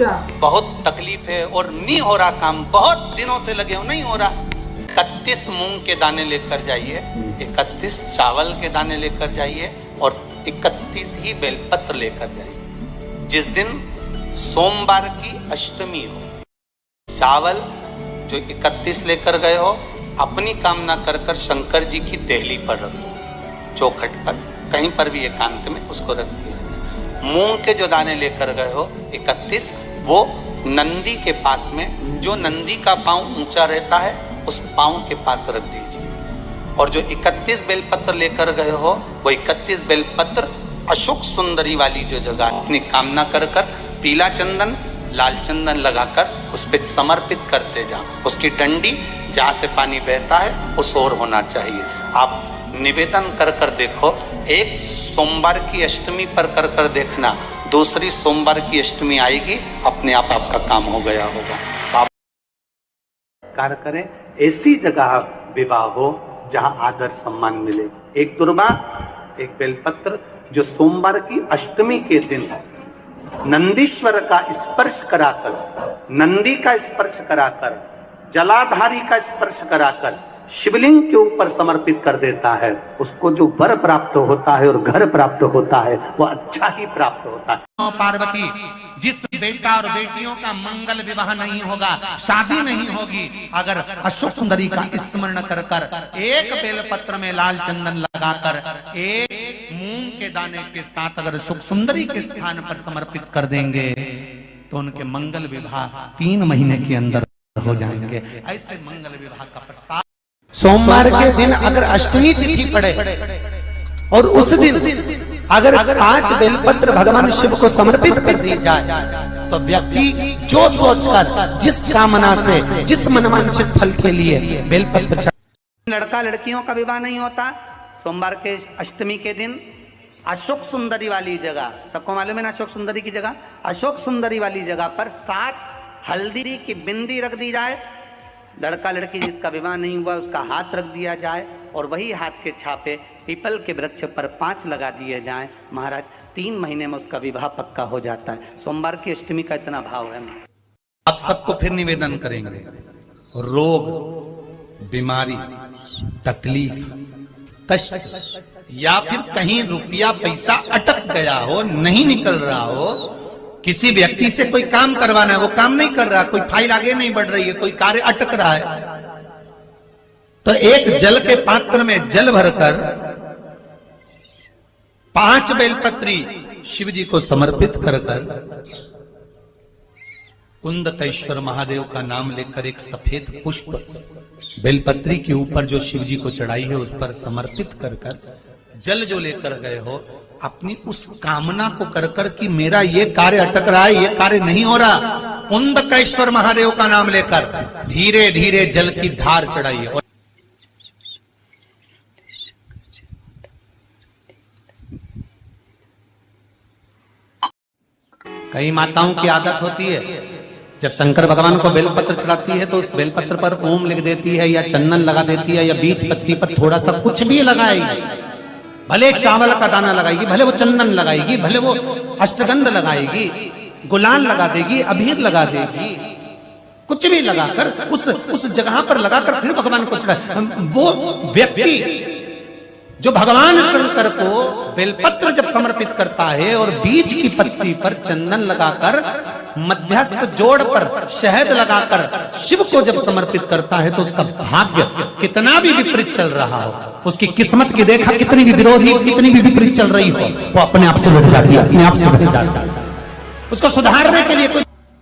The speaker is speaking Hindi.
बहुत तकलीफ है और नहीं हो रहा काम, बहुत दिनों से लगे हो, नहीं हो रहा। 31 मूंग के दाने लेकर जाइए, 31 चावल के दाने लेकर जाइए और 31 ही बेलपत्र लेकर जाइए। जिस दिन सोमवार की अष्टमी हो, चावल जो 31 लेकर गए हो, अपनी कामना कर कर शंकर जी की देहली पर रख दो, चौखट पर, कहीं पर भी एकांत में उसको रख दिया। मूंग के जो दाने लेकर गए हो 31, वो नंदी के पास में, जो नंदी का पांव ऊंचा रहता है उस पांव के पास रख दीजिए। और जो 31 बेलपत्र लेकर गए हो, वो 31 बेलपत्र अशोक सुंदरी वाली जो जगह अपनी कामना कर कर पीला चंदन लाल चंदन लगाकर उस पर समर्पित करते जाओ। उसकी डंडी जहाँ से पानी बहता है उस ओर होना चाहिए। आप निवेदन कर कर देखो, एक सोमवार की अष्टमी पर कर कर देखना, दूसरी सोमवार की अष्टमी आएगी, अपने आप आपका काम हो गया होगा। आप कार्य करें, ऐसी जगह विवाह हो जहां आदर सम्मान मिले। एक दुर्वा, एक बेलपत्र, जो सोमवार की अष्टमी के दिन नंदीश्वर का स्पर्श कराकर, नंदी का स्पर्श कराकर, जलाधारी का स्पर्श कराकर शिवलिंग के ऊपर समर्पित कर देता है, उसको जो वर प्राप्त होता है और घर प्राप्त होता है वो अच्छा ही प्राप्त होता है। पार्वती, जिस बेटा और बेटियों का मंगल विवाह नहीं होगा, शादी नहीं होगी, अगर अशोक सुंदरी का स्मरण कर कर, एक बेलपत्र में लाल चंदन लगाकर, एक मूंग के दाने के साथ अगर अशोक सुंदरी के स्थान पर समर्पित कर देंगे तो उनके मंगल विवाह 3 महीने के अंदर हो जाएंगे। ऐसे मंगल विवाह का प्रस्ताव सोमवार के दिन अगर अष्टमी तिथि पड़े और उस दिन अगर 5 बेलपत्र भगवान शिव को समर्पित कर दी जाए तो व्यक्ति जो सोचकर, जिस कामना से, जिस मनवांछित फल के लिए बेलपत्र। लड़का लड़कियों का विवाह नहीं होता सोमवार के अष्टमी के दिन। अशोक सुंदरी वाली जगह, सबको मालूम है ना अशोक सुंदरी की जगह, अशोक सुंदरी वाली जगह पर 7 हल्दी की बिंदी रख दी जाए। लड़का लड़की जिसका विवाह नहीं हुआ उसका हाथ रख दिया जाए और वही हाथ के छापे पीपल के वृक्ष पर 5 लगा दिए जाएं। महाराज 3 महीने में उसका विवाह पक्का हो जाता है। सोमवार की अष्टमी का इतना भाव है। आप सबको फिर निवेदन करेंगे, रोग, बीमारी, तकलीफ, कष्ट, या फिर कहीं रुपया पैसा अटक गया हो, नहीं निकल रहा हो, किसी व्यक्ति से कोई काम करवाना है, वो काम नहीं कर रहा, कोई फाइल आगे नहीं बढ़ रही है, कोई कार्य अटक रहा है, तो एक जल के पात्र में जल भरकर 5 बेलपत्री शिव जी को समर्पित कर कर कुंदकेश्वर महादेव का नाम लेकर एक सफेद पुष्प बेलपत्री के ऊपर जो शिव जी को चढ़ाई है उस पर समर्पित कर कर जल जो लेकर गए हो, अपनी उस कामना को कर कर कि मेरा ये कार्य अटक रहा है, ये कार्य नहीं हो रहा, कुंदकेश्वर महादेव का नाम लेकर धीरे धीरे जल की धार चढ़ाइए। और कई माताओं की आदत होती है, जब शंकर भगवान को बेलपत्र चढ़ाती है तो उस बेलपत्र पर ओम लिख देती है या चंदन लगा देती है या बीच पत्ती पर थोड़ा सा कुछ भी लगाएगी, भले चावल का दाना लगाएगी, भले वो चंदन लगाएगी, भले वो अष्टगंध लगाएगी, गुलाल लगा देगी, अबीर लगा देगी, कुछ भी लगाकर उस जगह पर लगाकर फिर भगवान को चढ़ा। वो व्यक्ति जो भगवान शंकर को बेलपत्र जब समर्पित करता है और बीच की पत्ती पर चंदन लगाकर, मध्यस्थ जोड़ पर शहद लगाकर शिव को जब समर्पित करता है तो उसका भाग्य कितना भी विपरीत चल रहा हो, उसकी किस्मत की रेखा कितनी भी विरोधी, कितनी भी विपरीत चल रही हो, वो अपने आप से बच जाती है, अपने आप से बच जाती है। उसको सुधारने के लिए कोई